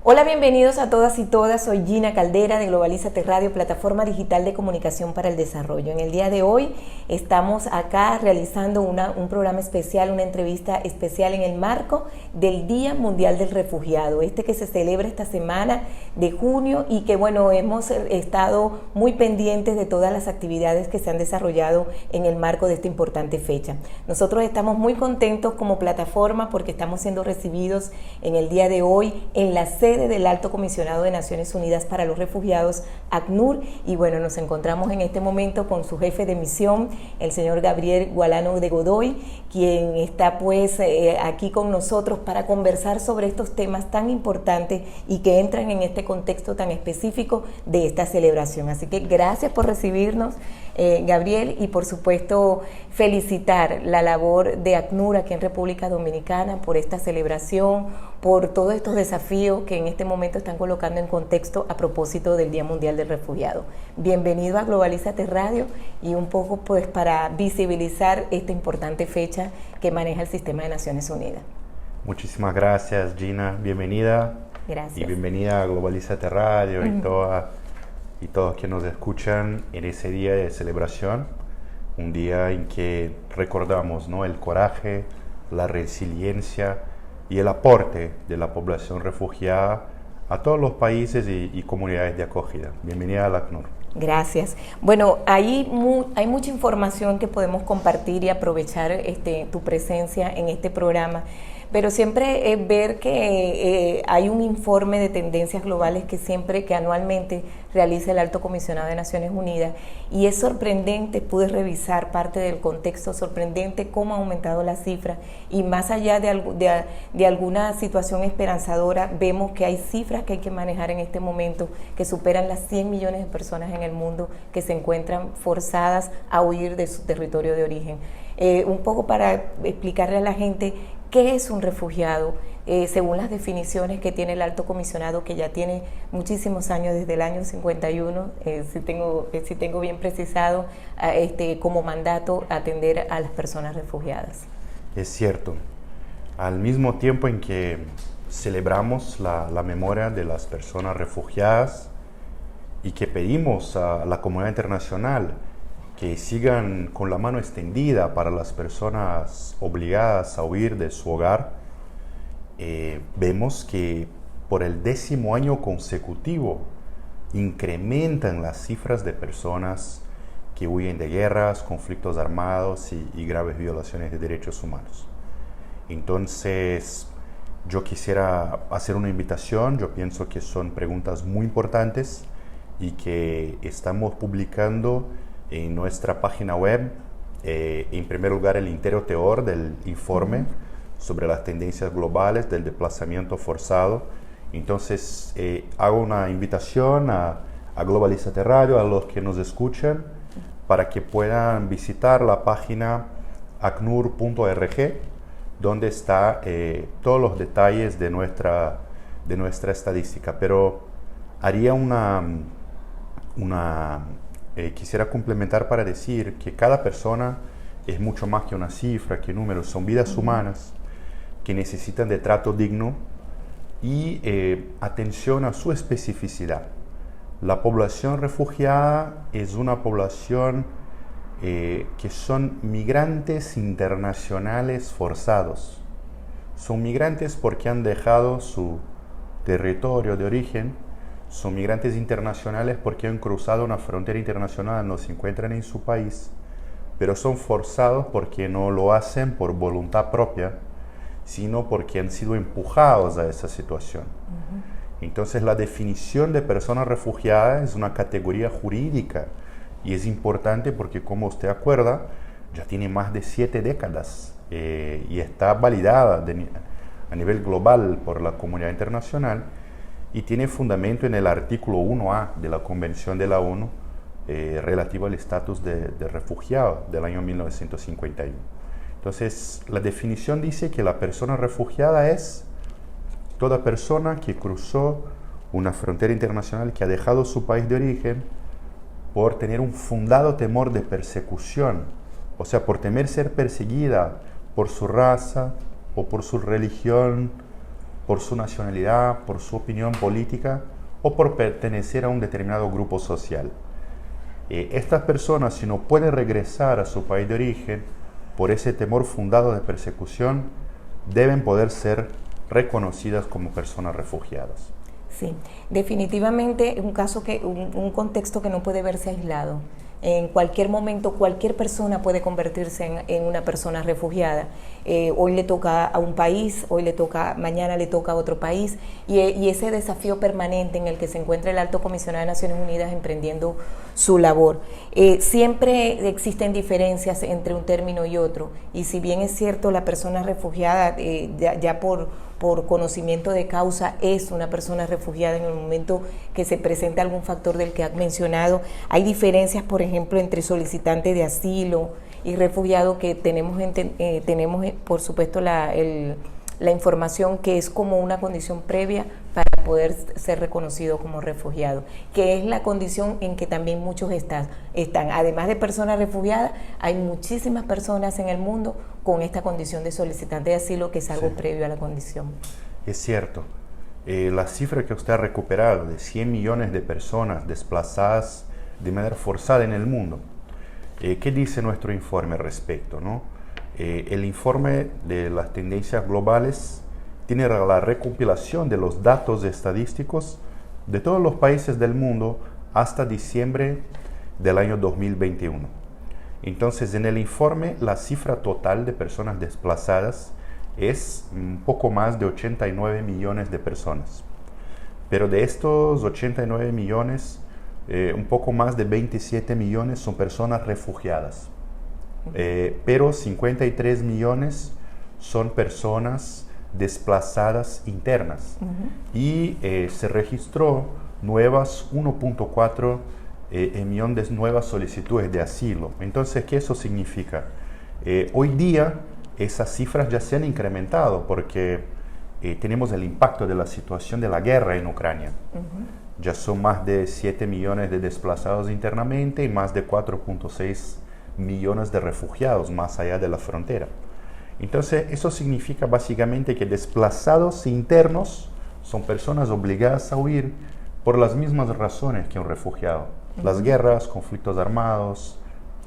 Hola, bienvenidos a todas y todas. Soy Gina Caldera de Globalízate Radio, plataforma digital de comunicación para el desarrollo. En el día de hoy estamos acá realizando un programa especial, una entrevista especial en el marco del Día Mundial del Refugiado, que se celebra esta semana de junio y que hemos estado muy pendientes de todas las actividades que se han desarrollado en el marco de esta importante fecha. Nosotros estamos muy contentos como plataforma porque estamos siendo recibidos en el día de hoy en la sede del Alto Comisionado de Naciones Unidas para los Refugiados, ACNUR, y nos encontramos en este momento con su jefe de misión, el señor Gabriel Gualano de Godoy, quien está aquí con nosotros para conversar sobre estos temas tan importantes y que entran en este contexto tan específico de esta celebración. Así que gracias por recibirnos, Gabriel, y por supuesto felicitar la labor de ACNUR aquí en República Dominicana por esta celebración, por todos estos desafíos que en este momento están colocando en contexto a propósito del Día Mundial del Refugiado. Bienvenido a Globalízate Radio y un poco para visibilizar esta importante fecha que maneja el Sistema de Naciones Unidas. Muchísimas gracias, Gina. Bienvenida. Gracias. Y bienvenida a Globalízate Radio y todos que nos escuchan en ese día de celebración, un día en que recordamos, ¿no?, el coraje, la resiliencia y el aporte de la población refugiada a todos los países y comunidades de acogida. Bienvenida a la ACNUR. Gracias. Hay mucha información que podemos compartir y aprovechar tu presencia en este programa, pero siempre ver que hay un informe de tendencias globales que anualmente realiza el Alto Comisionado de Naciones Unidas, y es sorprendente, pude revisar parte del contexto, sorprendente cómo ha aumentado la cifra, y más allá de alguna situación esperanzadora, vemos que hay cifras que hay que manejar en este momento que superan las 100 millones de personas en el mundo que se encuentran forzadas a huir de su territorio de origen. Un poco para explicarle a la gente qué es un refugiado, según las definiciones que tiene el Alto Comisionado, que ya tiene muchísimos años, desde el año 51, si tengo bien precisado, como mandato atender a las personas refugiadas. Es cierto. Al mismo tiempo en que celebramos la memoria de las personas refugiadas y que pedimos a la comunidad internacional que sigan con la mano extendida para las personas obligadas a huir de su hogar, vemos que por el 10º año consecutivo incrementan las cifras de personas que huyen de guerras, conflictos armados y graves violaciones de derechos humanos. Entonces, yo quisiera hacer una invitación. Yo pienso que son preguntas muy importantes y que estamos publicando en nuestra página web, en primer lugar, el entero teor del informe sobre las tendencias globales del desplazamiento forzado. Entonces, hago una invitación a Globalízate Radio, a los que nos escuchan, para que puedan visitar la página acnur.org, donde está todos los detalles de nuestra estadística. Pero haría quisiera complementar para decir que cada persona es mucho más que una cifra, que números, son vidas humanas que necesitan de trato digno y atención a su especificidad. La población refugiada es una población que son migrantes internacionales forzados. Son migrantes porque han dejado su territorio de origen. Son migrantes internacionales porque han cruzado una frontera internacional, no se encuentran en su país, pero son forzados porque no lo hacen por voluntad propia, sino porque han sido empujados a esa situación. Entonces, la definición de persona refugiada es una categoría jurídica y es importante porque, como usted acuerda, ya tiene más de 7 décadas y está validada a nivel global por la comunidad internacional, y tiene fundamento en el artículo 1A de la Convención de la ONU relativo al estatus de refugiado del año 1951. Entonces, la definición dice que la persona refugiada es toda persona que cruzó una frontera internacional, que ha dejado su país de origen por tener un fundado temor de persecución, o sea, por temer ser perseguida por su raza o por su religión por su nacionalidad, por su opinión política o por pertenecer a un determinado grupo social. Estas personas, si no pueden regresar a su país de origen por ese temor fundado de persecución, deben poder ser reconocidas como personas refugiadas. Sí, definitivamente un contexto que no puede verse aislado. En cualquier momento, cualquier persona puede convertirse en una persona refugiada. Hoy le toca a un país, mañana le toca a otro país, y ese desafío permanente en el que se encuentra el Alto Comisionado de Naciones Unidas emprendiendo su labor. Siempre existen diferencias entre un término y otro, y si bien es cierto, la persona refugiada ya por conocimiento de causa es una persona refugiada en el momento que se presenta algún factor del que ha mencionado. Hay diferencias, por ejemplo, entre solicitante de asilo y refugiado, que tenemos por supuesto la información que es como una condición previa para poder ser reconocido como refugiado, que es la condición en que también muchos están. Además de personas refugiadas, hay muchísimas personas en el mundo con esta condición de solicitante de asilo, que es algo previo a la condición. Es cierto. La cifra que usted ha recuperado de 100 millones de personas desplazadas de manera forzada en el mundo, ¿qué dice nuestro informe al respecto, no? El informe de las tendencias globales tiene la recompilación de los datos estadísticos de todos los países del mundo hasta diciembre del año 2021. Entonces, en el informe, la cifra total de personas desplazadas es un poco más de 89 millones de personas. Pero de estos 89 millones, un poco más de 27 millones son personas refugiadas. Pero 53 millones son personas desplazadas internas. Y se registró 1.4 millones de nuevas solicitudes de asilo. Entonces, ¿qué eso significa? Hoy día esas cifras ya se han incrementado porque tenemos el impacto de la situación de la guerra en Ucrania. Ya son más de 7 millones de desplazados internamente y más de 4.6 millones de refugiados más allá de la frontera. Entonces, eso significa básicamente que desplazados internos son personas obligadas a huir por las mismas razones que un refugiado. Las guerras, conflictos armados,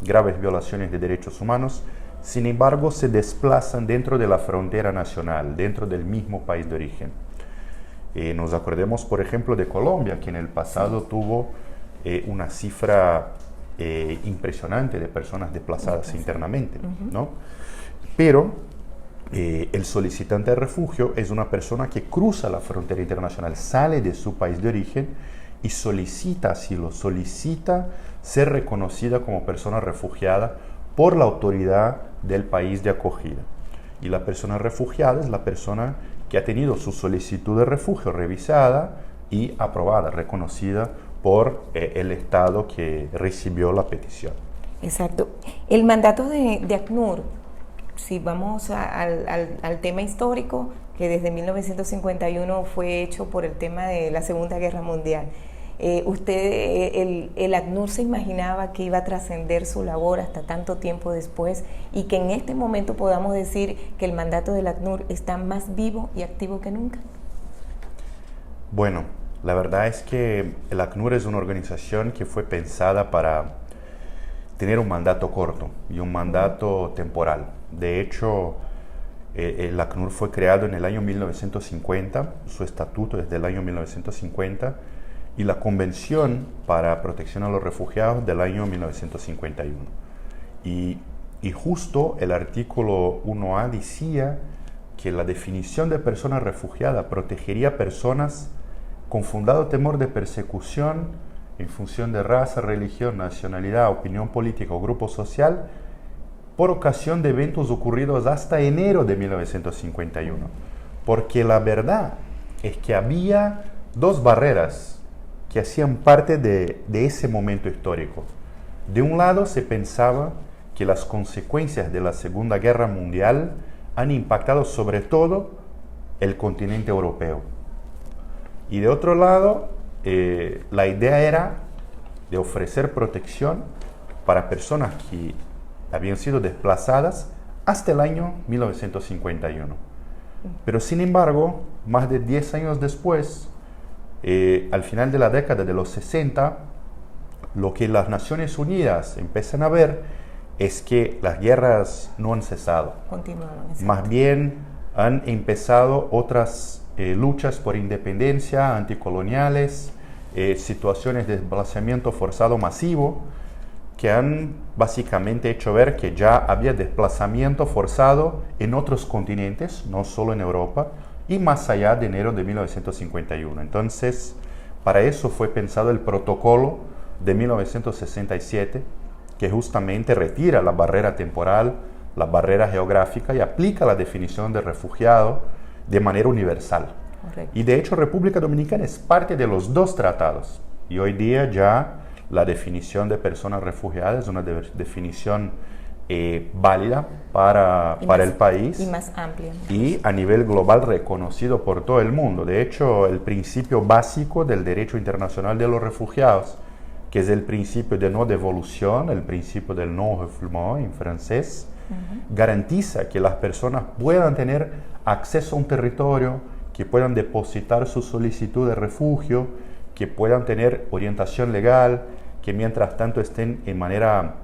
graves violaciones de derechos humanos. Sin embargo, se desplazan dentro de la frontera nacional, dentro del mismo país de origen. Nos acordemos, por ejemplo, de Colombia, que en el pasado tuvo una cifra impresionante de personas desplazadas internamente, ¿no? Pero el solicitante de refugio es una persona que cruza la frontera internacional, sale de su país de origen y solicita asilo, solicita ser reconocida como persona refugiada por la autoridad del país de acogida. Y la persona refugiada es la persona que ha tenido su solicitud de refugio revisada y aprobada, reconocida por el Estado que recibió la petición. Exacto. El mandato de ACNUR, si vamos al tema histórico, que desde 1951 fue hecho por el tema de la Segunda Guerra Mundial. El ACNUR se imaginaba que iba a trascender su labor hasta tanto tiempo después y que en este momento podamos decir que el mandato del ACNUR está más vivo y activo que nunca. Bueno, la verdad es que el ACNUR es una organización que fue pensada para tener un mandato corto y un mandato temporal. De hecho, el ACNUR fue creado en el año 1950, su estatuto es del año 1950, y la Convención para Protección a los Refugiados del año 1951. Y justo el artículo 1A decía que la definición de persona refugiada protegería personas con fundado temor de persecución en función de raza, religión, nacionalidad, opinión política o grupo social por ocasión de eventos ocurridos hasta enero de 1951. Porque la verdad es que había dos barreras que hacían parte de ese momento histórico. De un lado, se pensaba que las consecuencias de la Segunda Guerra Mundial han impactado sobre todo el continente europeo. Y de otro lado, la idea era de ofrecer protección para personas que habían sido desplazadas hasta el año 1951. Pero sin embargo, más de 10 años después, al final de la década de los 60, lo que las Naciones Unidas empiezan a ver es que las guerras no han cesado. Continuaron. Más bien han empezado otras luchas por independencia, anticoloniales, situaciones de desplazamiento forzado masivo, que han básicamente hecho ver que ya había desplazamiento forzado en otros continentes, no solo en Europa, y más allá de enero de 1951. Entonces, para eso fue pensado el protocolo de 1967, que justamente retira la barrera temporal, la barrera geográfica y aplica la definición de refugiado de manera universal. Correcto. Y de hecho República Dominicana es parte de los dos tratados. Y hoy día ya la definición de personas refugiadas es una definición válida para el país. Y más amplia. Y a nivel global reconocido por todo el mundo. De hecho, el principio básico del derecho internacional de los refugiados, que es el principio de no devolución, el principio del non-refoulement en francés, garantiza que las personas puedan tener acceso a un territorio, que puedan depositar su solicitud de refugio, que puedan tener orientación legal, que mientras tanto estén en manera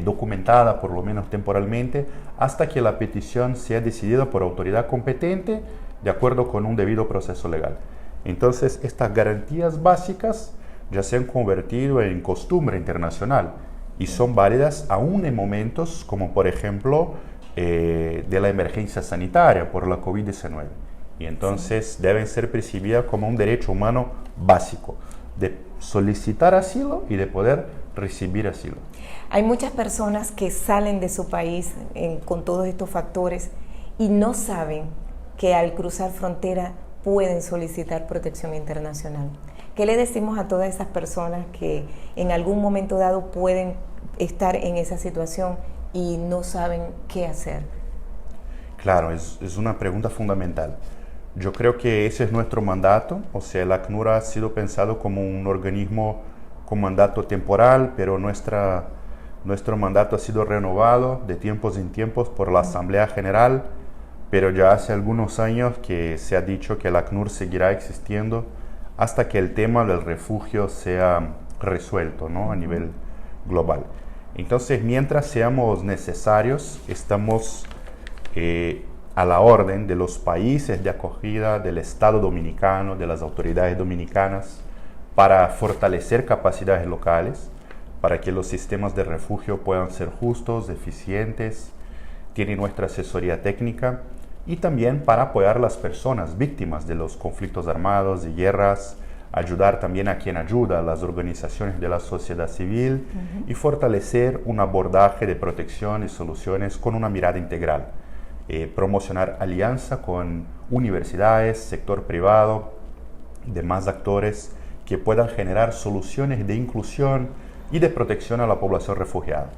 documentada, por lo menos temporalmente, hasta que la petición sea decidida por autoridad competente de acuerdo con un debido proceso legal. Entonces, estas garantías básicas ya se han convertido en costumbre internacional y son válidas aún en momentos como, por ejemplo, de la emergencia sanitaria por la COVID-19. Y entonces deben ser percibidas como un derecho humano básico, de solicitar asilo y de poder recibir asilo. Hay muchas personas que salen de su país con todos estos factores y no saben que al cruzar frontera pueden solicitar protección internacional. ¿Qué le decimos a todas esas personas que en algún momento dado pueden estar en esa situación y no saben qué hacer? Claro, es una pregunta fundamental. Yo creo que ese es nuestro mandato, o sea, el ACNUR ha sido pensado como un organismo con mandato temporal, pero nuestro mandato ha sido renovado de tiempos en tiempos por la Asamblea General, pero ya hace algunos años que se ha dicho que el ACNUR seguirá existiendo hasta que el tema del refugio sea resuelto, ¿no? A nivel global. Entonces, mientras seamos necesarios, estamos a la orden de los países de acogida, del Estado dominicano, de las autoridades dominicanas, para fortalecer capacidades locales, para que los sistemas de refugio puedan ser justos, eficientes, tienen nuestra asesoría técnica, y también para apoyar a las personas víctimas de los conflictos armados y guerras, ayudar también a quien ayuda, a las organizaciones de la sociedad civil, y fortalecer un abordaje de protección y soluciones con una mirada integral. Promocionar alianza con universidades, sector privado, demás actores que puedan generar soluciones de inclusión y de protección a la población refugiada.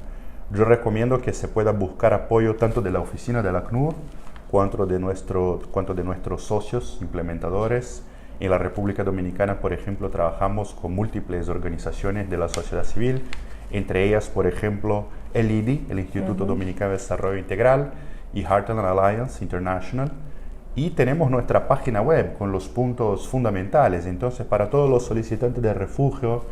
Yo recomiendo que se pueda buscar apoyo tanto de la oficina del ACNUR cuanto de nuestros socios implementadores. En la República Dominicana, por ejemplo, trabajamos con múltiples organizaciones de la sociedad civil, entre ellas, por ejemplo, el IDI, el Instituto Dominicano de Desarrollo Integral, y Heartland Alliance International, y tenemos nuestra página web con los puntos fundamentales. Entonces, para todos los solicitantes de refugio,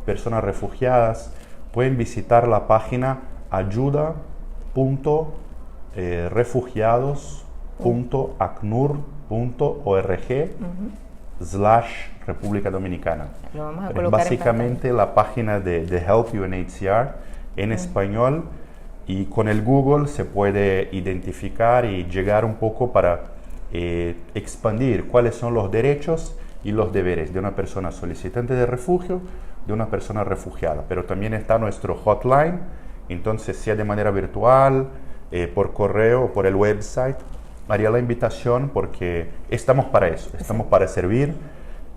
personas refugiadas, pueden visitar la página ayuda.refugiados.acnur.org/República Dominicana. Lo vamos a Es colocar básicamente la página de Help UNHCR en español, y con el Google se puede identificar y llegar un poco para expandir cuáles son los derechos y los deberes de una persona solicitante de refugio, de una persona refugiada. Pero también está nuestro hotline, entonces sea de manera virtual, por correo o por el website, haría la invitación porque estamos para eso, estamos para servir.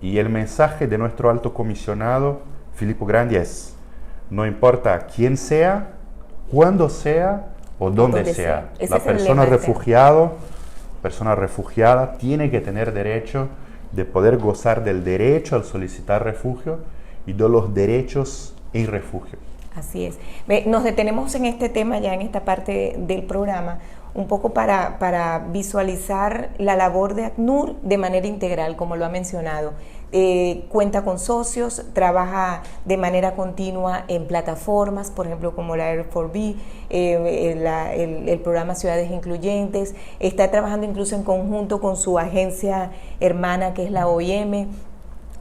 Y el mensaje de nuestro alto comisionado, Filippo Grandi, es: no importa quién sea, cuándo sea o dónde sea. La persona refugiada tiene que tener derecho de poder gozar del derecho al solicitar refugio y de los derechos en refugio. Así es. Nos detenemos en este tema ya en esta parte del programa. un poco para visualizar la labor de ACNUR de manera integral, como lo ha mencionado. Cuenta con socios, trabaja de manera continua en plataformas, por ejemplo, como la R4B, el programa Ciudades Incluyentes, está trabajando incluso en conjunto con su agencia hermana, que es la OIM.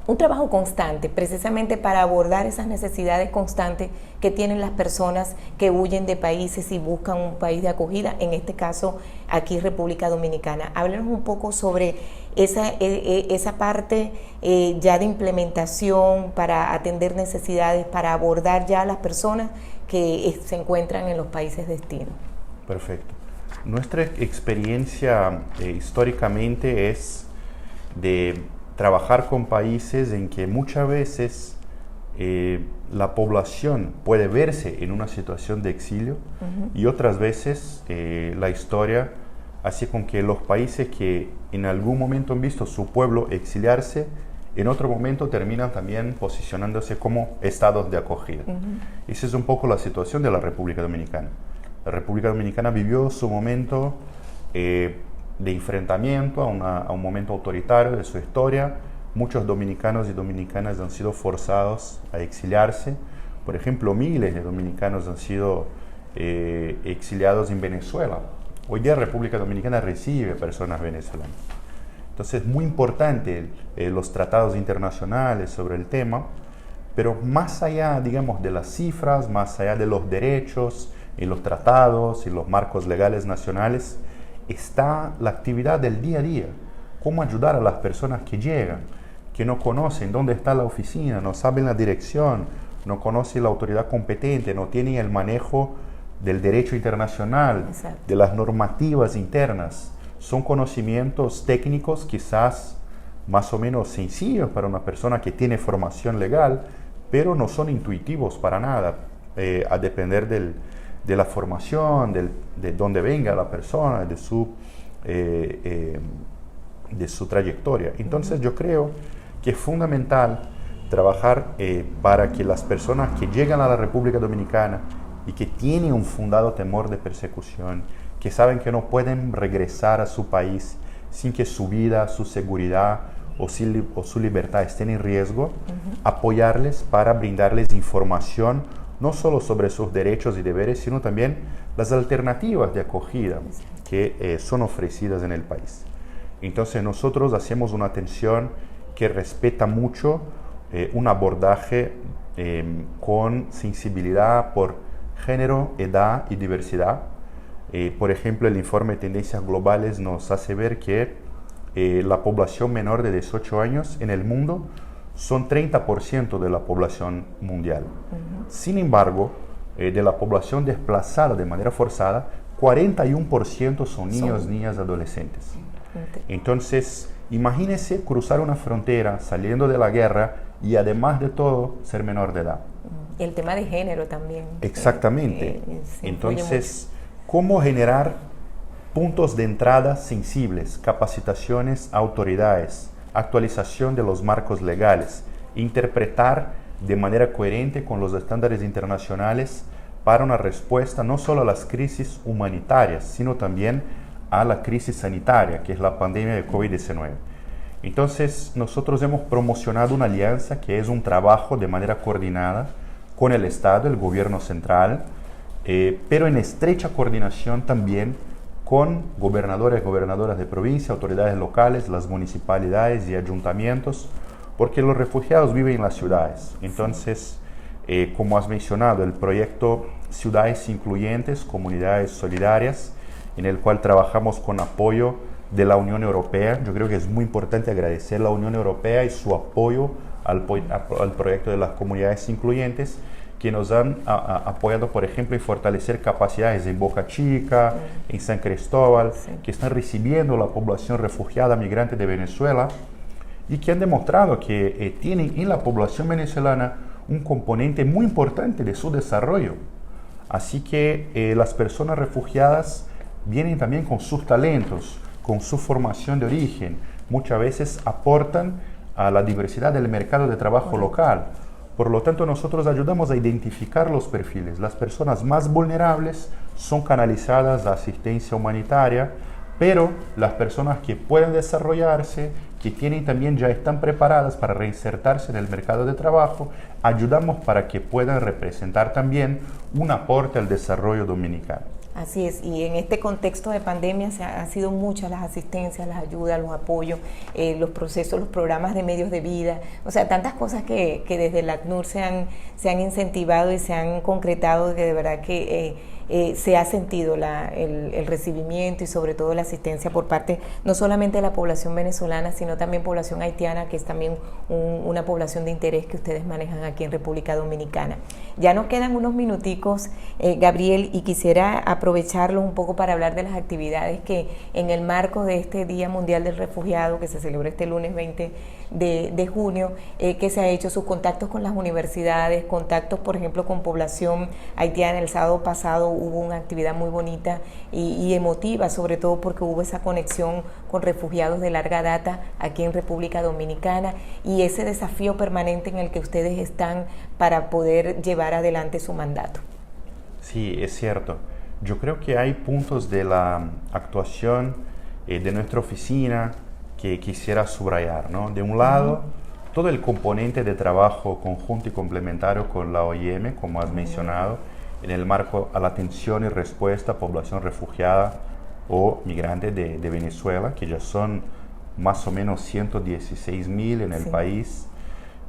Un trabajo constante, precisamente para abordar esas necesidades constantes que tienen las personas que huyen de países y buscan un país de acogida, en este caso aquí República Dominicana. Háblenos un poco sobre esa parte ya de implementación para atender necesidades, para abordar ya a las personas que se encuentran en los países destino. Perfecto. Nuestra experiencia históricamente es de trabajar con países en que muchas veces la población puede verse en una situación de exilio y otras veces la historia hace con que los países que en algún momento han visto su pueblo exiliarse, en otro momento terminan también posicionándose como estados de acogida. Esa es un poco la situación de la República Dominicana. La República Dominicana vivió su momento de enfrentamiento a un momento autoritario de su historia. Muchos dominicanos y dominicanas han sido forzados a exiliarse. Por ejemplo, miles de dominicanos han sido exiliados en Venezuela. Hoy día República Dominicana recibe personas venezolanas. Entonces es muy importante los tratados internacionales sobre el tema, pero más allá, digamos, de las cifras, más allá de los derechos y los tratados y los marcos legales nacionales, está la actividad del día a día. Cómo ayudar a las personas que llegan, que no conocen dónde está la oficina, no saben la dirección, no conocen la autoridad competente, no tienen el manejo del derecho internacional, Exacto, de las normativas internas. Son conocimientos técnicos quizás más o menos sencillos para una persona que tiene formación legal, pero no son intuitivos para nada, a depender de la formación, de dónde venga la persona, de su trayectoria. Entonces yo creo que es fundamental trabajar para que las personas que llegan a la República Dominicana y que tienen un fundado temor de persecución, que saben que no pueden regresar a su país sin que su vida, su seguridad o su libertad estén en riesgo, apoyarles para brindarles información no solo sobre sus derechos y deberes, sino también las alternativas de acogida que son ofrecidas en el país. Entonces nosotros hacemos una atención que respeta mucho un abordaje con sensibilidad por género, edad y diversidad. Por ejemplo, el informe de Tendencias Globales nos hace ver que la población menor de 18 años en el mundo son 30% de la población mundial. Sin embargo, de la población desplazada de manera forzada, 41% son niños, niñas, adolescentes. Entonces, imagínese cruzar una frontera saliendo de la guerra y además de todo ser menor de edad. Y el tema de género también. Exactamente. Entonces, ¿cómo generar puntos de entrada sensibles, capacitaciones a autoridades, actualización de los marcos legales, interpretar de manera coherente con los estándares internacionales para una respuesta no solo a las crisis humanitarias, sino también a la crisis sanitaria, que es la pandemia de COVID-19? Entonces, nosotros hemos promocionado una alianza que es un trabajo de manera coordinada con el Estado, el gobierno central, pero en estrecha coordinación también con gobernadores y gobernadoras de provincia, autoridades locales, las municipalidades y ayuntamientos, porque los refugiados viven en las ciudades. Entonces, como has mencionado, el proyecto Ciudades Incluyentes, Comunidades Solidarias, en el cual trabajamos con apoyo de la Unión Europea. Yo creo que es muy importante agradecer a la Unión Europea y su apoyo al proyecto de las Comunidades Incluyentes, que nos han apoyado, por ejemplo, en fortalecer capacidades en Boca Chica, en San Cristóbal, que están recibiendo la población refugiada migrante de Venezuela y que han demostrado que tienen en la población venezolana un componente muy importante de su desarrollo. Así que las personas refugiadas vienen también con sus talentos, con su formación de origen. Muchas veces aportan a la diversidad del mercado de trabajo local, Por lo tanto, nosotros ayudamos a identificar los perfiles. Las personas más vulnerables son canalizadas a asistencia humanitaria, pero las personas que pueden desarrollarse, que tienen también ya están preparadas para reinsertarse en el mercado de trabajo, ayudamos para que puedan representar también un aporte al desarrollo dominicano. Así es, y en este contexto de pandemia han sido muchas las asistencias, las ayudas, los apoyos, los procesos, los programas de medios de vida, o sea, tantas cosas que desde el ACNUR se han incentivado y se han concretado, que de verdad que se ha sentido el recibimiento y sobre todo la asistencia por parte no solamente de la población venezolana, sino también población haitiana, que es también una población de interés que ustedes manejan aquí en República Dominicana. Ya nos quedan unos minuticos, Gabriel, y quisiera aprovecharlo un poco para hablar de las actividades que en el marco de este Día Mundial del Refugiado, que se celebra este lunes 20 de junio, que se ha hecho, sus contactos con las universidades, contactos, por ejemplo, con población haitiana. El sábado pasado hubo una actividad muy bonita y emotiva, sobre todo porque hubo esa conexión con refugiados de larga data aquí en República Dominicana y ese desafío permanente en el que ustedes están para poder llevar adelante su mandato. Sí, es cierto. Yo creo que hay puntos de la actuación de nuestra oficina que quisiera subrayar, ¿no? De un lado, todo el componente de trabajo conjunto y complementario con la OIM, como has mencionado, en el marco a la atención y respuesta a población refugiada o migrante de Venezuela, que ya son más o menos 116,000 en el país,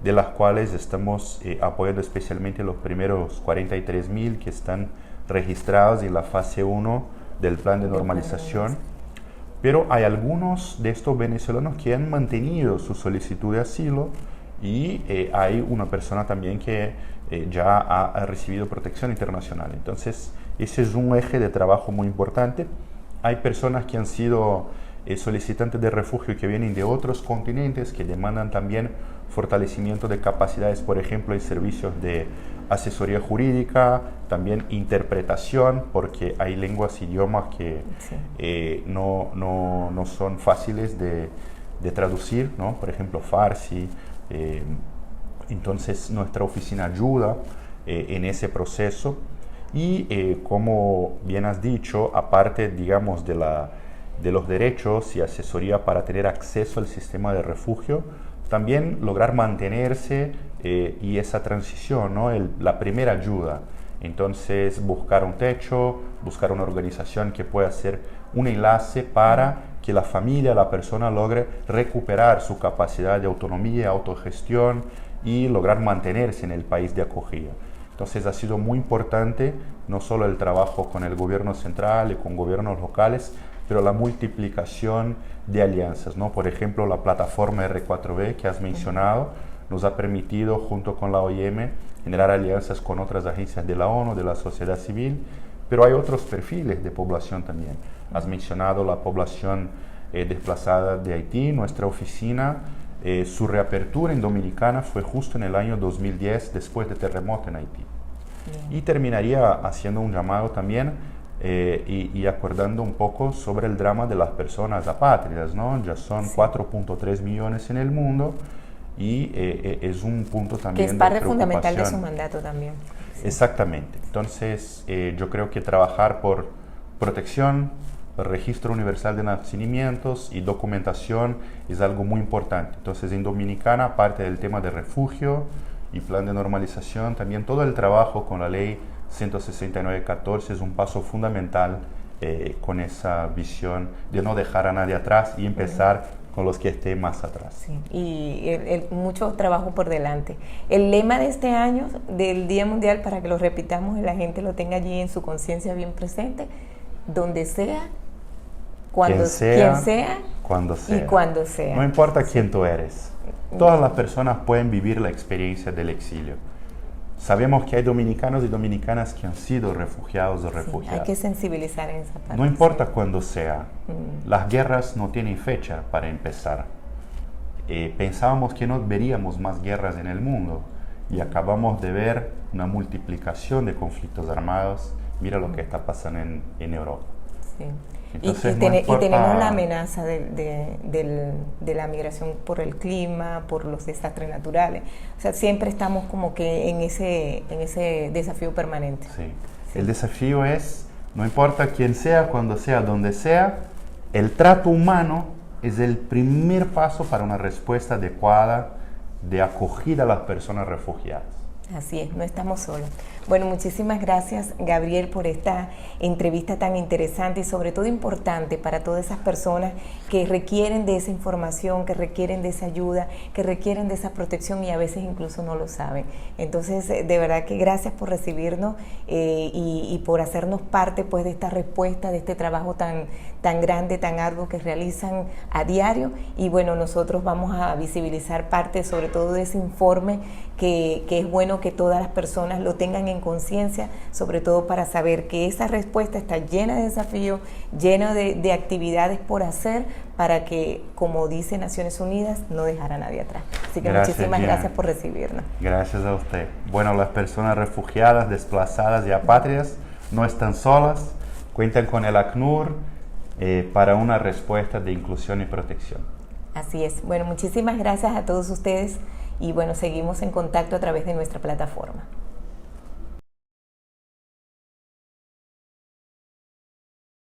de las cuales estamos apoyando especialmente los primeros 43,000 que están registrados en la fase 1 del plan de normalización. Pero hay algunos de estos venezolanos que han mantenido su solicitud de asilo y hay una persona también que ya ha recibido protección internacional. Entonces, ese es un eje de trabajo muy importante. Hay personas que han sido solicitantes de refugio que vienen de otros continentes, que demandan también fortalecimiento de capacidades, por ejemplo, en servicios de asesoría jurídica, también interpretación, porque hay lenguas, idiomas que no son fáciles de traducir, ¿no? Por ejemplo, farsi. Entonces, nuestra oficina ayuda en ese proceso y, como bien has dicho, aparte, digamos, de los derechos y asesoría para tener acceso al sistema de refugio, también lograr mantenerse y esa transición, ¿no? La primera ayuda. Entonces, buscar un techo, buscar una organización que pueda ser un enlace para que la familia, la persona logre recuperar su capacidad de autonomía, autogestión y lograr mantenerse en el país de acogida. Entonces, ha sido muy importante no solo el trabajo con el gobierno central y con gobiernos locales, pero la multiplicación de alianzas, ¿no? Por ejemplo, la plataforma R4B que has mencionado nos ha permitido, junto con la OIM, generar alianzas con otras agencias de la ONU, de la sociedad civil, pero hay otros perfiles de población también. Has mencionado la población desplazada de Haití. Nuestra oficina, su reapertura en Dominicana fue justo en el año 2010, después del terremoto en Haití. Y terminaría haciendo un llamado también y acordando un poco sobre el drama de las personas apátridas, ¿no? Ya son 4.3 millones en el mundo y es un punto también que es parte fundamental de su mandato también. Sí. Exactamente. Entonces, yo creo que trabajar por protección, registro universal de nacimientos y documentación es algo muy importante. Entonces, en Dominicana, aparte del tema de refugio y plan de normalización, también todo el trabajo con la ley 169/14 es un paso fundamental con esa visión de no dejar a nadie atrás y empezar con los que estén más atrás. Sí, y mucho trabajo por delante. El lema de este año del Día Mundial, para que lo repitamos y la gente lo tenga allí en su conciencia bien presente, donde sea, quien sea, cuando sea. Y cuando sea. No importa quién tú eres. Todas las personas pueden vivir la experiencia del exilio. Sabemos que hay dominicanos y dominicanas que han sido refugiados o refugiadas. Hay que sensibilizar en esa parte. No importa cuándo sea. Las guerras no tienen fecha para empezar. Pensábamos que no veríamos más guerras en el mundo y acabamos de ver una multiplicación de conflictos armados. Mira lo que está pasando en Europa. Sí. Entonces, y tenemos la amenaza de la migración por el clima, por los desastres naturales. O sea, siempre estamos como que en ese desafío permanente. Sí. Sí. El desafío es, no importa quién sea, cuándo sea, dónde sea, el trato humano es el primer paso para una respuesta adecuada de acogida a las personas refugiadas. Así es, no estamos solos. Bueno, muchísimas gracias, Gabriel, por esta entrevista tan interesante y sobre todo importante para todas esas personas que requieren de esa información, que requieren de esa ayuda, que requieren de esa protección y a veces incluso no lo saben. Entonces, de verdad que gracias por recibirnos y por hacernos parte pues de esta respuesta, de este trabajo tan grande, tan arduo que realizan a diario. Y bueno, nosotros vamos a visibilizar parte sobre todo de ese informe que es bueno que todas las personas lo tengan en conciencia, sobre todo para saber que esa respuesta está llena de desafíos, llena de actividades por hacer para que, como dice Naciones Unidas, no dejar a nadie atrás. Así que muchísimas gracias por recibirnos. Gracias a usted. Bueno, las personas refugiadas, desplazadas y apátridas no están solas, cuentan con el ACNUR para una respuesta de inclusión y protección. Así es. Bueno, muchísimas gracias a todos ustedes y bueno, seguimos en contacto a través de nuestra plataforma.